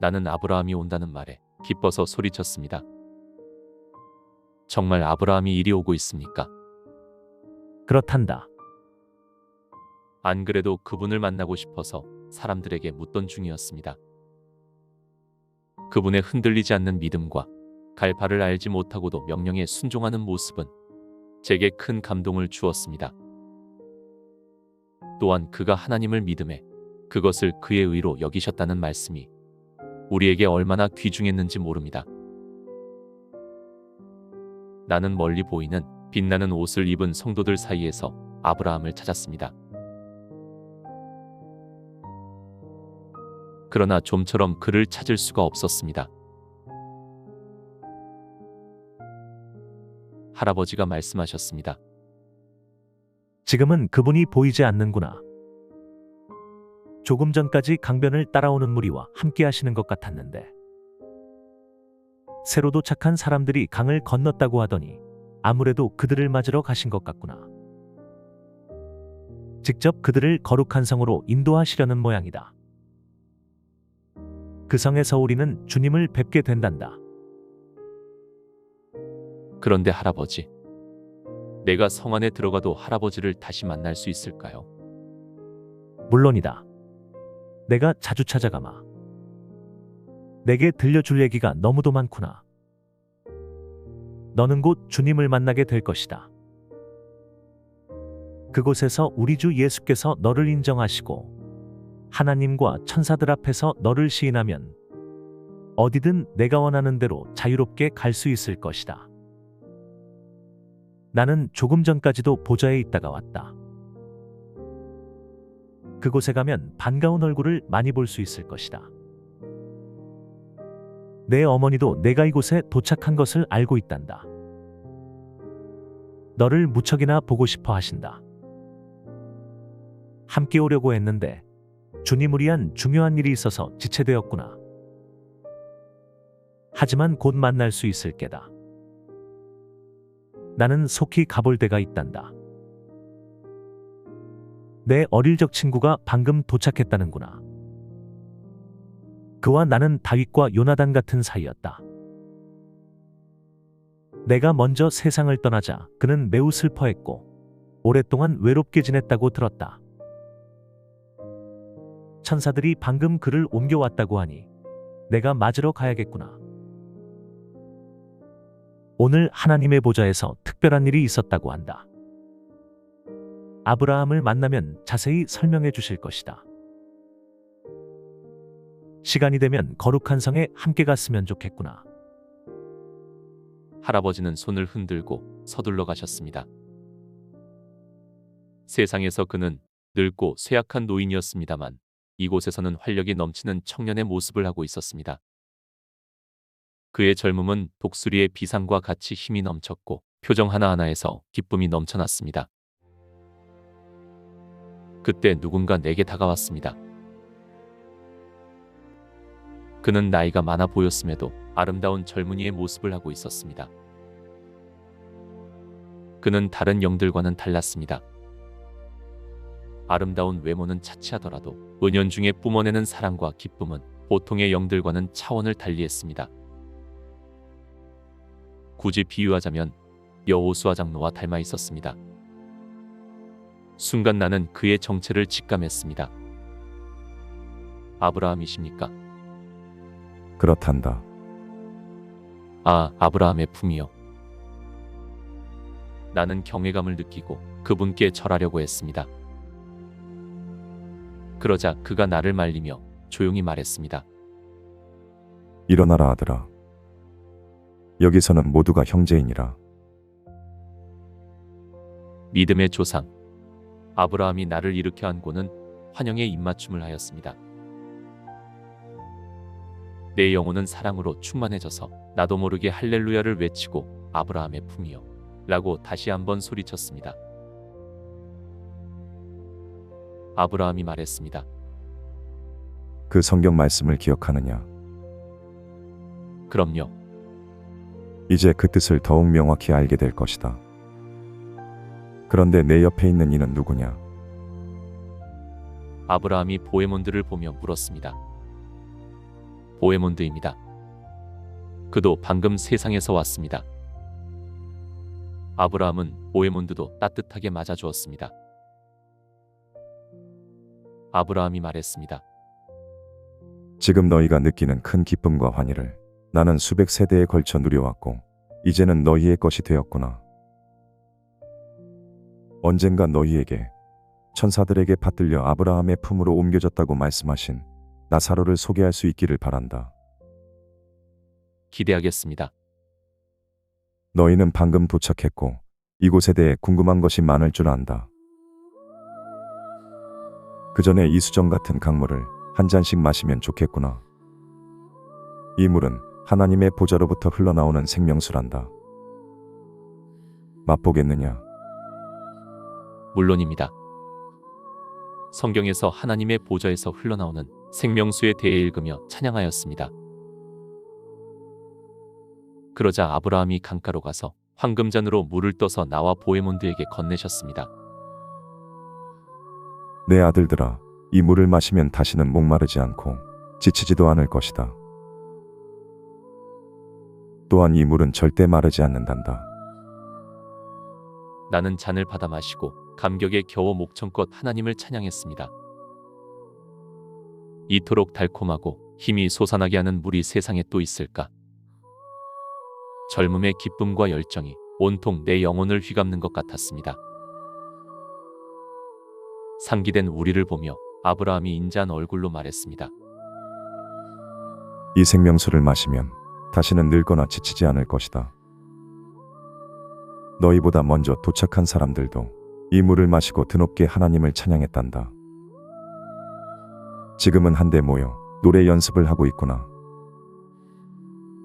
나는 아브라함이 온다는 말에 기뻐서 소리쳤습니다. 정말 아브라함이 이리 오고 있습니까? 그렇단다. 안 그래도 그분을 만나고 싶어서 사람들에게 묻던 중이었습니다. 그분의 흔들리지 않는 믿음과 갈 바를 알지 못하고도 명령에 순종하는 모습은 제게 큰 감동을 주었습니다. 또한 그가 하나님을 믿음에 그것을 그의 의로 여기셨다는 말씀이 우리에게 얼마나 귀중했는지 모릅니다. 나는 멀리 보이는 빛나는 옷을 입은 성도들 사이에서 아브라함을 찾았습니다. 그러나 좀처럼 그를 찾을 수가 없었습니다. 할아버지가 말씀하셨습니다. 지금은 그분이 보이지 않는구나. 조금 전까지 강변을 따라오는 무리와 함께 하시는 것 같았는데 새로 도착한 사람들이 강을 건넜다고 하더니 아무래도 그들을 맞으러 가신 것 같구나. 직접 그들을 거룩한 성으로 인도하시려는 모양이다. 그 성에서 우리는 주님을 뵙게 된단다. 그런데 할아버지, 내가 성 안에 들어가도 할아버지를 다시 만날 수 있을까요? 물론이다. 내가 자주 찾아가마. 내게 들려줄 얘기가 너무도 많구나. 너는 곧 주님을 만나게 될 것이다. 그곳에서 우리 주 예수께서 너를 인정하시고 하나님과 천사들 앞에서 너를 시인하면 어디든 내가 원하는 대로 자유롭게 갈 수 있을 것이다. 나는 조금 전까지도 보좌에 있다가 왔다. 그곳에 가면 반가운 얼굴을 많이 볼 수 있을 것이다. 내 어머니도 내가 이곳에 도착한 것을 알고 있단다. 너를 무척이나 보고 싶어 하신다. 함께 오려고 했는데 주님을 위한 중요한 일이 있어서 지체되었구나. 하지만 곧 만날 수 있을 게다. 나는 속히 가볼 데가 있단다. 내 어릴 적 친구가 방금 도착했다는구나. 그와 나는 다윗과 요나단 같은 사이였다. 내가 먼저 세상을 떠나자 그는 매우 슬퍼했고 오랫동안 외롭게 지냈다고 들었다. 천사들이 방금 그를 옮겨왔다고 하니 내가 맞으러 가야겠구나. 오늘 하나님의 보좌에서 특별한 일이 있었다고 한다. 아브라함을 만나면 자세히 설명해 주실 것이다. 시간이 되면 거룩한 성에 함께 갔으면 좋겠구나. 할아버지는 손을 흔들고 서둘러 가셨습니다. 세상에서 그는 늙고 쇠약한 노인이었습니다만 이곳에서는 활력이 넘치는 청년의 모습을 하고 있었습니다. 그의 젊음은 독수리의 비상과 같이 힘이 넘쳤고 표정 하나하나에서 기쁨이 넘쳐났습니다. 그때 누군가 내게 다가왔습니다. 그는 나이가 많아 보였음에도 아름다운 젊은이의 모습을 하고 있었습니다. 그는 다른 영들과는 달랐습니다. 아름다운 외모는 차치하더라도 은연중에 뿜어내는 사랑과 기쁨은 보통의 영들과는 차원을 달리했습니다. 굳이 비유하자면 여호수아 장로와 닮아 있었습니다. 순간 나는 그의 정체를 직감했습니다. 아브라함이십니까? 그렇단다. 아, 아브라함의 품이요. 나는 경외감을 느끼고 그분께 절하려고 했습니다. 그러자 그가 나를 말리며 조용히 말했습니다. 일어나라 아들아. 여기서는 모두가 형제이니라. 믿음의 조상 아브라함이 나를 일으켜 안고는 환영의 입맞춤을 하였습니다. 내 영혼은 사랑으로 충만해져서 나도 모르게 할렐루야를 외치고 아브라함의 품이요 라고 다시 한번 소리쳤습니다. 아브라함이 말했습니다. 그 성경 말씀을 기억하느냐? 그럼요. 이제 그 뜻을 더욱 명확히 알게 될 것이다. 그런데 내 옆에 있는 이는 누구냐? 아브라함이 보헤몬들을 보며 물었습니다. 보헤몬드입니다. 그도 방금 세상에서 왔습니다. 아브라함은 보헤몬드도 따뜻하게 맞아주었습니다. 아브라함이 말했습니다. 지금 너희가 느끼는 큰 기쁨과 환희를 나는 수백 세대에 걸쳐 누려왔고 이제는 너희의 것이 되었구나. 언젠가 너희에게 천사들에게 받들려 아브라함의 품으로 옮겨졌다고 말씀하신 나사로를 소개할 수 있기를 바란다. 기대하겠습니다. 너희는 방금 도착했고 이곳에 대해 궁금한 것이 많을 줄 안다. 그 전에 이 수정 같은 강물을 한 잔씩 마시면 좋겠구나. 이 물은 하나님의 보좌로부터 흘러나오는 생명수란다. 맛보겠느냐? 물론입니다. 성경에서 하나님의 보좌에서 흘러나오는 생명수에 대해 읽으며 찬양하였습니다. 그러자 아브라함이 강가로 가서 황금잔으로 물을 떠서 나와 보헤몬드에게 건네셨습니다. 내 아들들아, 이 물을 마시면 다시는 목마르지 않고 지치지도 않을 것이다. 또한 이 물은 절대 마르지 않는단다. 나는 잔을 받아 마시고 감격에 겨워 목청껏 하나님을 찬양했습니다. 이토록 달콤하고 힘이 솟아나게 하는 물이 세상에 또 있을까? 젊음의 기쁨과 열정이 온통 내 영혼을 휘감는 것 같았습니다. 상기된 우리를 보며 아브라함이 인자한 얼굴로 말했습니다. 이 생명수를 마시면 다시는 늙거나 지치지 않을 것이다. 너희보다 먼저 도착한 사람들도 이 물을 마시고 드높게 하나님을 찬양했단다. 지금은 한데 모여 노래 연습을 하고 있구나.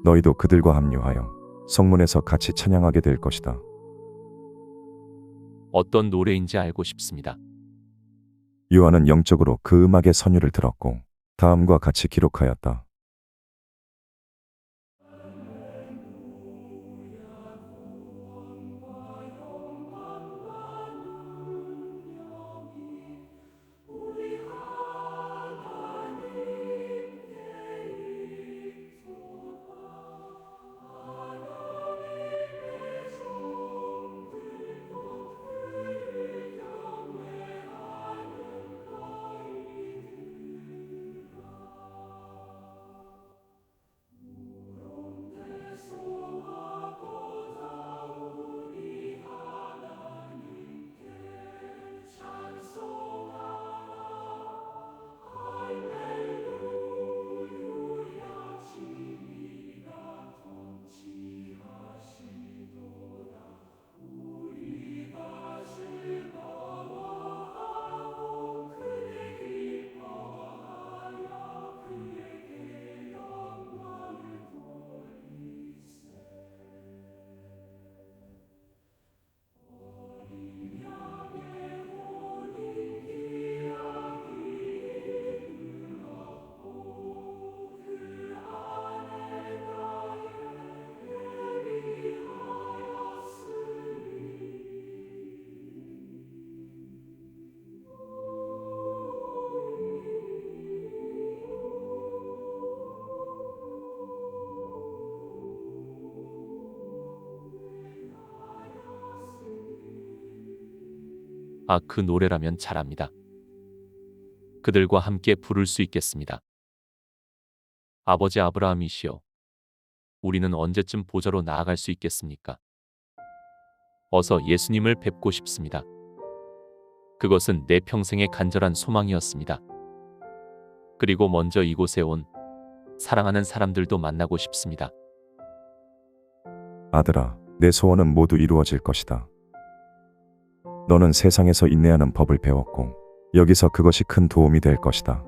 너희도 그들과 합류하여 성문에서 같이 찬양하게 될 것이다. 어떤 노래인지 알고 싶습니다. 요한은 영적으로 그 음악의 선율을 들었고 다음과 같이 기록하였다. 아, 그 노래라면 잘합니다. 그들과 함께 부를 수 있겠습니다. 아버지 아브라함이시여, 우리는 언제쯤 보좌로 나아갈 수 있겠습니까? 어서 예수님을 뵙고 싶습니다. 그것은 내 평생의 간절한 소망이었습니다. 그리고 먼저 이곳에 온 사랑하는 사람들도 만나고 싶습니다. 아들아, 내 소원은 모두 이루어질 것이다. 너는 세상에서 인내하는 법을 배웠고 여기서 그것이 큰 도움이 될 것이다.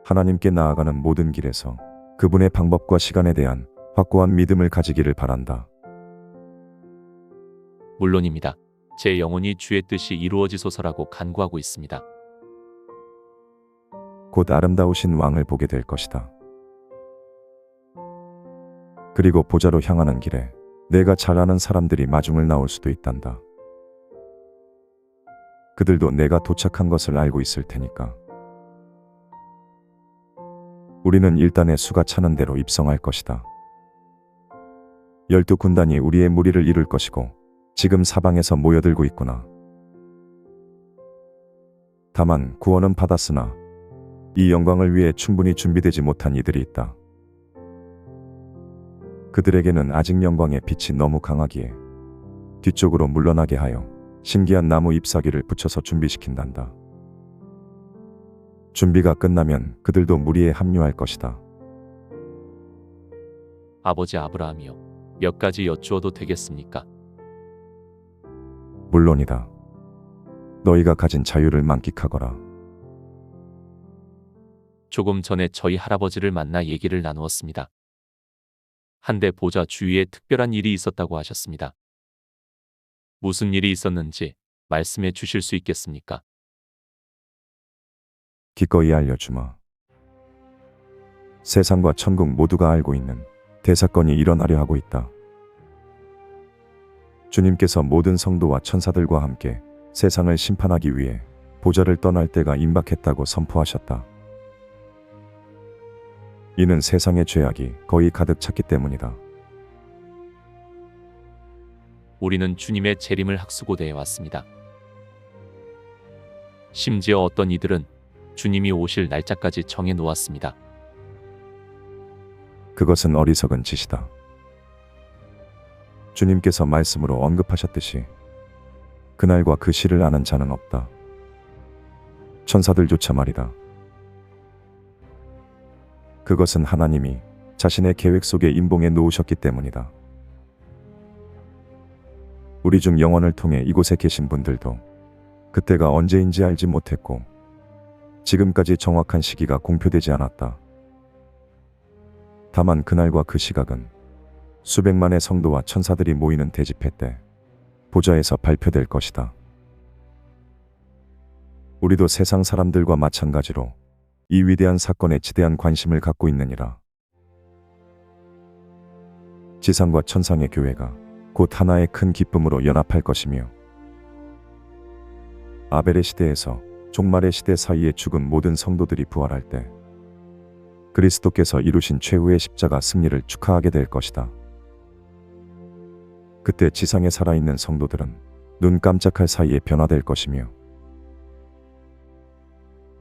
하나님께 나아가는 모든 길에서 그분의 방법과 시간에 대한 확고한 믿음을 가지기를 바란다. 물론입니다. 제 영혼이 주의 뜻이 이루어지소서라고 간구하고 있습니다. 곧 아름다우신 왕을 보게 될 것이다. 그리고 보좌로 향하는 길에 내가 잘 아는 사람들이 마중을 나올 수도 있단다. 그들도 내가 도착한 것을 알고 있을 테니까. 우리는 일단의 수가 차는 대로 입성할 것이다. 12군단이 우리의 무리를 이룰 것이고 지금 사방에서 모여들고 있구나. 다만 구원은 받았으나 이 영광을 위해 충분히 준비되지 못한 이들이 있다. 그들에게는 아직 영광의 빛이 너무 강하기에 뒤쪽으로 물러나게 하여 신기한 나무 잎사귀를 붙여서 준비시킨단다. 준비가 끝나면 그들도 무리에 합류할 것이다. 아버지 아브라함이여, 몇 가지 여쭈어도 되겠습니까? 물론이다. 너희가 가진 자유를 만끽하거라. 조금 전에 저희 할아버지를 만나 얘기를 나누었습니다. 한데 보자 주위에 특별한 일이 있었다고 하셨습니다. 무슨 일이 있었는지 말씀해 주실 수 있겠습니까? 기꺼이 알려주마. 세상과 천국 모두가 알고 있는 대사건이 일어나려 하고 있다. 주님께서 모든 성도와 천사들과 함께 세상을 심판하기 위해 보좌를 떠날 때가 임박했다고 선포하셨다. 이는 세상의 죄악이 거의 가득 찼기 때문이다. 우리는 주님의 재림을 학수고대해 왔습니다. 심지어 어떤 이들은 주님이 오실 날짜까지 정해 놓았습니다. 그것은 어리석은 짓이다. 주님께서 말씀으로 언급하셨듯이 그날과 그 시를 아는 자는 없다. 천사들조차 말이다. 그것은 하나님이 자신의 계획 속에 임봉해 놓으셨기 때문이다. 우리 중 영혼을 통해 이곳에 계신 분들도 그때가 언제인지 알지 못했고 지금까지 정확한 시기가 공표되지 않았다. 다만 그날과 그 시각은 수백만의 성도와 천사들이 모이는 대집회 때 보좌에서 발표될 것이다. 우리도 세상 사람들과 마찬가지로 이 위대한 사건에 지대한 관심을 갖고 있느니라. 지상과 천상의 교회가 곧 하나의 큰 기쁨으로 연합할 것이며 아벨의 시대에서 종말의 시대 사이에 죽은 모든 성도들이 부활할 때 그리스도께서 이루신 최후의 십자가 승리를 축하하게 될 것이다. 그때 지상에 살아있는 성도들은 눈 깜짝할 사이에 변화될 것이며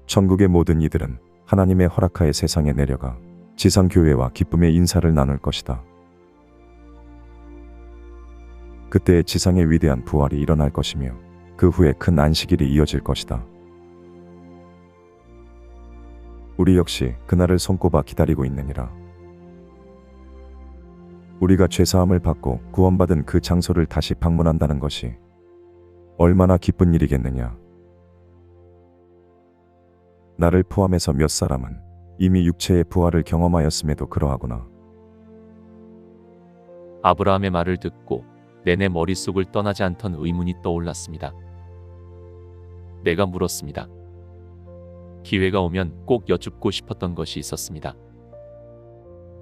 천국의 모든 이들은 하나님의 허락하에 세상에 내려가 지상교회와 기쁨의 인사를 나눌 것이다. 그때 지상의 위대한 부활이 일어날 것이며 그 후에 큰 안식일이 이어질 것이다. 우리 역시 그날을 손꼽아 기다리고 있느니라. 우리가 죄사함을 받고 구원받은 그 장소를 다시 방문한다는 것이 얼마나 기쁜 일이겠느냐. 나를 포함해서 몇 사람은 이미 육체의 부활을 경험하였음에도 그러하구나. 아브라함의 말을 듣고 내내 머릿속을 떠나지 않던 의문이 떠올랐습니다. 내가 물었습니다. 기회가 오면 꼭 여쭙고 싶었던 것이 있었습니다.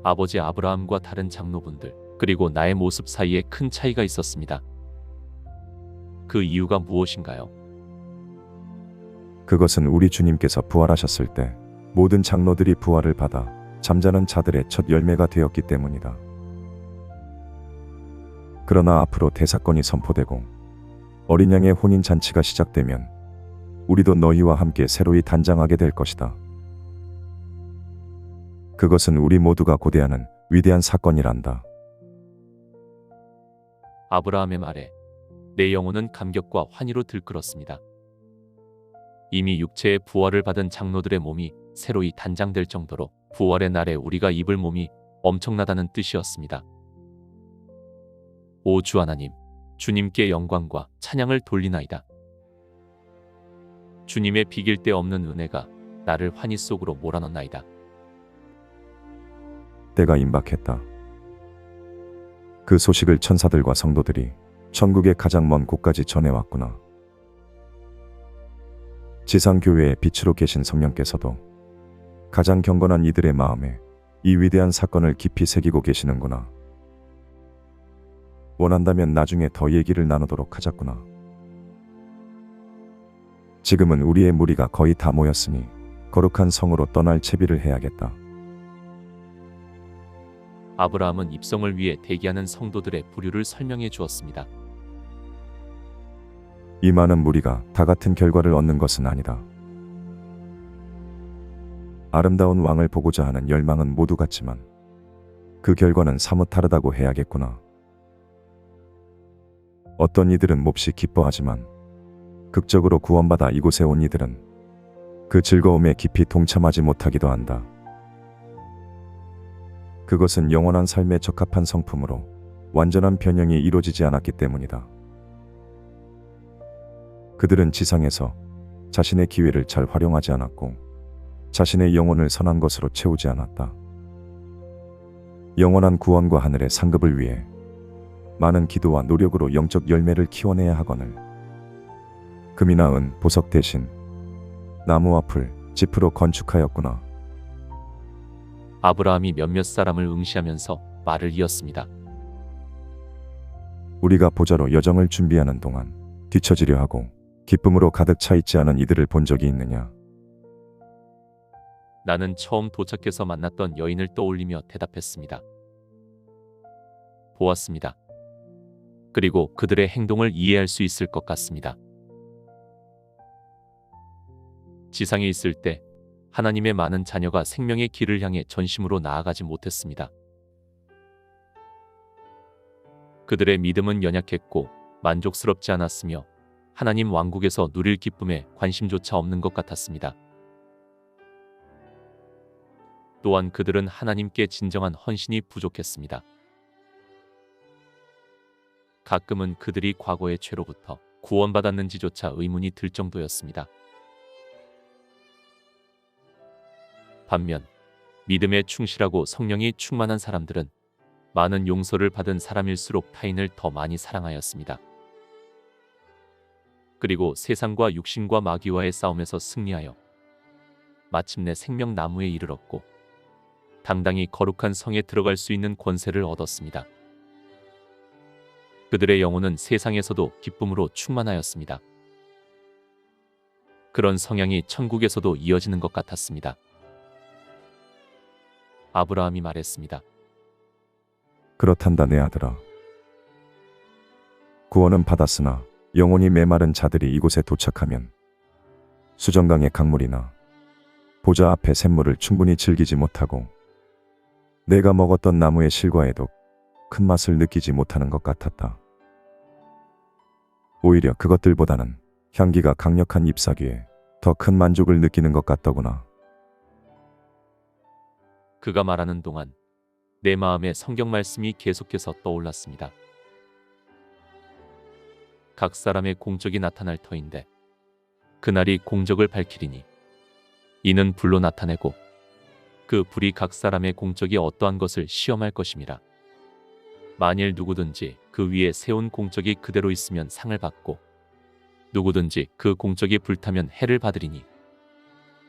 아버지 아브라함과 다른 장로분들 그리고 나의 모습 사이에 큰 차이가 있었습니다. 그 이유가 무엇인가요? 그것은 우리 주님께서 부활하셨을 때 모든 장로들이 부활을 받아 잠자는 자들의 첫 열매가 되었기 때문이다. 그러나 앞으로 대사건이 선포되고 어린 양의 혼인잔치가 시작되면 우리도 너희와 함께 새로이 단장하게 될 것이다. 그것은 우리 모두가 고대하는 위대한 사건이란다. 아브라함의 말에 내 영혼은 감격과 환희로 들끓었습니다. 이미 육체의 부활을 받은 장로들의 몸이 새로이 단장될 정도로 부활의 날에 우리가 입을 몸이 엄청나다는 뜻이었습니다. 오 주 하나님, 주님께 영광과 찬양을 돌리나이다. 주님의 비길 데 없는 은혜가 나를 환희 속으로 몰아넣나이다. 때가 임박했다. 그 소식을 천사들과 성도들이 천국의 가장 먼 곳까지 전해왔구나. 지상교회의 빛으로 계신 성령께서도 가장 경건한 이들의 마음에 이 위대한 사건을 깊이 새기고 계시는구나. 원한다면 나중에 더 얘기를 나누도록 하자꾸나. 지금은 우리의 무리가 거의 다 모였으니 거룩한 성으로 떠날 채비를 해야겠다. 아브라함은 입성을 위해 대기하는 성도들의 부류를 설명해 주었습니다. 이 많은 무리가 다 같은 결과를 얻는 것은 아니다. 아름다운 왕을 보고자 하는 열망은 모두 같지만 그 결과는 사뭇 다르다고 해야겠구나. 어떤 이들은 몹시 기뻐하지만 극적으로 구원받아 이곳에 온 이들은 그 즐거움에 깊이 동참하지 못하기도 한다. 그것은 영원한 삶에 적합한 성품으로 완전한 변형이 이루어지지 않았기 때문이다. 그들은 지상에서 자신의 기회를 잘 활용하지 않았고 자신의 영혼을 선한 것으로 채우지 않았다. 영원한 구원과 하늘의 상급을 위해 많은 기도와 노력으로 영적 열매를 키워내야 하거늘 금이나 은, 보석 대신 나무와 풀, 짚으로 건축하였구나. 아브라함이 몇몇 사람을 응시하면서 말을 이었습니다. 우리가 보자로 여정을 준비하는 동안 뒤처지려 하고 기쁨으로 가득 차 있지 않은 이들을 본 적이 있느냐? 나는 처음 도착해서 만났던 여인을 떠올리며 대답했습니다. 보았습니다. 그리고 그들의 행동을 이해할 수 있을 것 같습니다. 지상에 있을 때 하나님의 많은 자녀가 생명의 길을 향해 전심으로 나아가지 못했습니다. 그들의 믿음은 연약했고 만족스럽지 않았으며 하나님 왕국에서 누릴 기쁨에 관심조차 없는 것 같았습니다. 또한 그들은 하나님께 진정한 헌신이 부족했습니다. 가끔은 그들이 과거의 죄로부터 구원받았는지조차 의문이 들 정도였습니다. 반면 믿음에 충실하고 성령이 충만한 사람들은 많은 용서를 받은 사람일수록 타인을 더 많이 사랑하였습니다. 그리고 세상과 육신과 마귀와의 싸움에서 승리하여 마침내 생명나무에 이르렀고 당당히 거룩한 성에 들어갈 수 있는 권세를 얻었습니다. 그들의 영혼은 세상에서도 기쁨으로 충만하였습니다. 그런 성향이 천국에서도 이어지는 것 같았습니다. 아브라함이 말했습니다. 그렇단다 내 아들아. 구원은 받았으나 영혼이 메마른 자들이 이곳에 도착하면 수정강의 강물이나 보좌 앞의 샘물을 충분히 즐기지 못하고 내가 먹었던 나무의 실과에도 큰 맛을 느끼지 못하는 것 같았다. 오히려 그것들보다는 향기가 강력한 잎사귀에 더 큰 만족을 느끼는 것 같더구나. 그가 말하는 동안 내 마음에 성경 말씀이 계속해서 떠올랐습니다. 각 사람의 공적이 나타날 터인데 그날이 공적을 밝히리니 이는 불로 나타내고 그 불이 각 사람의 공적이 어떠한 것을 시험할 것임이라. 만일 누구든지 그 위에 세운 공적이 그대로 있으면 상을 받고 누구든지 그 공적이 불타면 해를 받으리니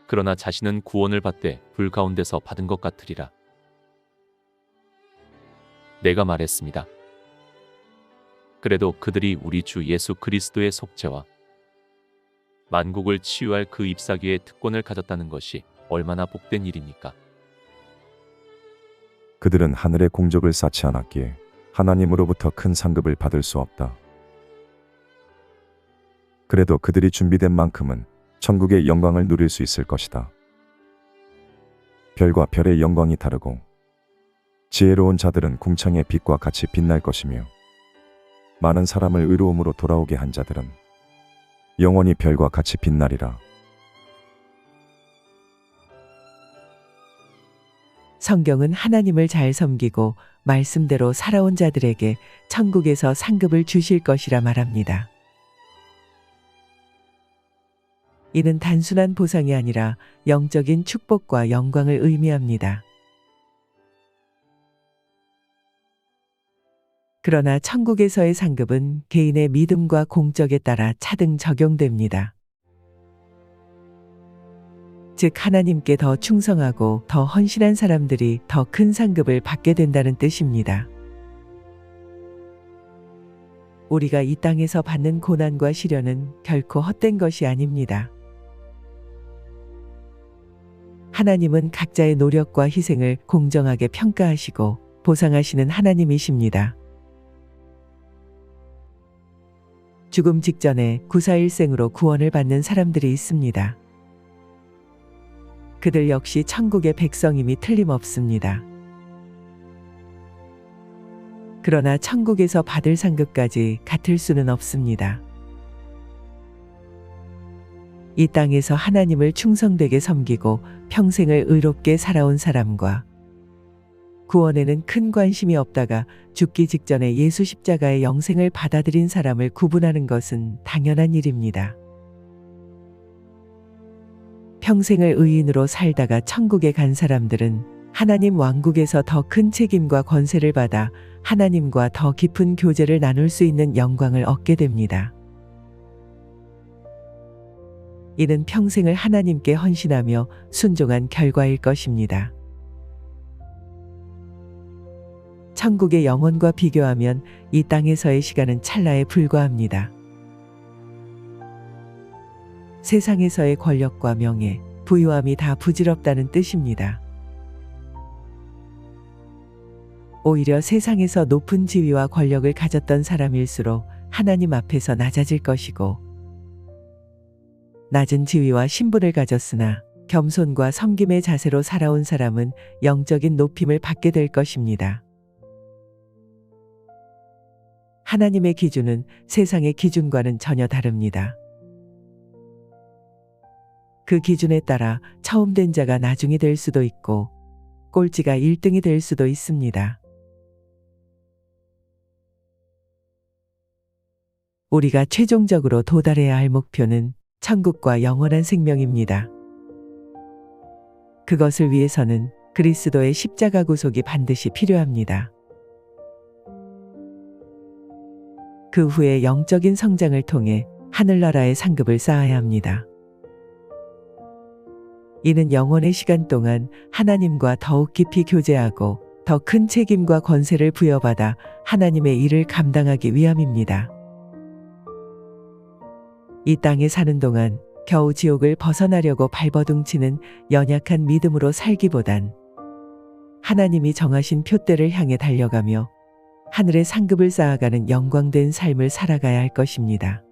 그러나 자신은 구원을 받되 불 가운데서 받은 것 같으리라. 내가 말했습니다. 그래도 그들이 우리 주 예수 그리스도의 속죄와 만국을 치유할 그 잎사귀의 특권을 가졌다는 것이 얼마나 복된 일입니까? 그들은 하늘의 공적을 쌓지 않았기에 하나님으로부터 큰 상급을 받을 수 없다. 그래도 그들이 준비된 만큼은 천국의 영광을 누릴 수 있을 것이다. 별과 별의 영광이 다르고 지혜로운 자들은 궁창의 빛과 같이 빛날 것이며 많은 사람을 의로움으로 돌아오게 한 자들은 영원히 별과 같이 빛나리라. 성경은 하나님을 잘 섬기고 말씀대로 살아온 자들에게 천국에서 상급을 주실 것이라 말합니다. 이는 단순한 보상이 아니라 영적인 축복과 영광을 의미합니다. 그러나 천국에서의 상급은 개인의 믿음과 공적에 따라 차등 적용됩니다. 즉 하나님께 더 충성하고 더 헌신한 사람들이 더 큰 상급을 받게 된다는 뜻입니다. 우리가 이 땅에서 받는 고난과 시련은 결코 헛된 것이 아닙니다. 하나님은 각자의 노력과 희생을 공정하게 평가하시고 보상하시는 하나님이십니다. 죽음 직전에 구사일생으로 구원을 받는 사람들이 있습니다. 그들 역시 천국의 백성임이 틀림없습니다. 그러나 천국에서 받을 상급까지 같을 수는 없습니다. 이 땅에서 하나님을 충성되게 섬기고 평생을 의롭게 살아온 사람과 구원에는 큰 관심이 없다가 죽기 직전에 예수 십자가의 영생을 받아들인 사람을 구분하는 것은 당연한 일입니다. 평생을 의인으로 살다가 천국에 간 사람들은 하나님 왕국에서 더 큰 책임과 권세를 받아 하나님과 더 깊은 교제를 나눌 수 있는 영광을 얻게 됩니다. 이는 평생을 하나님께 헌신하며 순종한 결과일 것입니다. 천국의 영혼과 비교하면 이 땅에서의 시간은 찰나에 불과합니다. 세상에서의 권력과 명예, 부유함이 다 부질없다는 뜻입니다. 오히려 세상에서 높은 지위와 권력을 가졌던 사람일수록 하나님 앞에서 낮아질 것이고, 낮은 지위와 신분을 가졌으나 겸손과 섬김의 자세로 살아온 사람은 영적인 높임을 받게 될 것입니다. 하나님의 기준은 세상의 기준과는 전혀 다릅니다. 그 기준에 따라 처음 된 자가 나중이 될 수도 있고 꼴찌가 1등이 될 수도 있습니다. 우리가 최종적으로 도달해야 할 목표는 천국과 영원한 생명입니다. 그것을 위해서는 그리스도의 십자가 구속이 반드시 필요합니다. 그 후에 영적인 성장을 통해 하늘나라의 상급을 쌓아야 합니다. 이는 영원의 시간 동안 하나님과 더욱 깊이 교제하고 더 큰 책임과 권세를 부여받아 하나님의 일을 감당하기 위함입니다. 이 땅에 사는 동안 겨우 지옥을 벗어나려고 발버둥치는 연약한 믿음으로 살기보단 하나님이 정하신 표대를 향해 달려가며 하늘의 상급을 쌓아가는 영광된 삶을 살아가야 할 것입니다.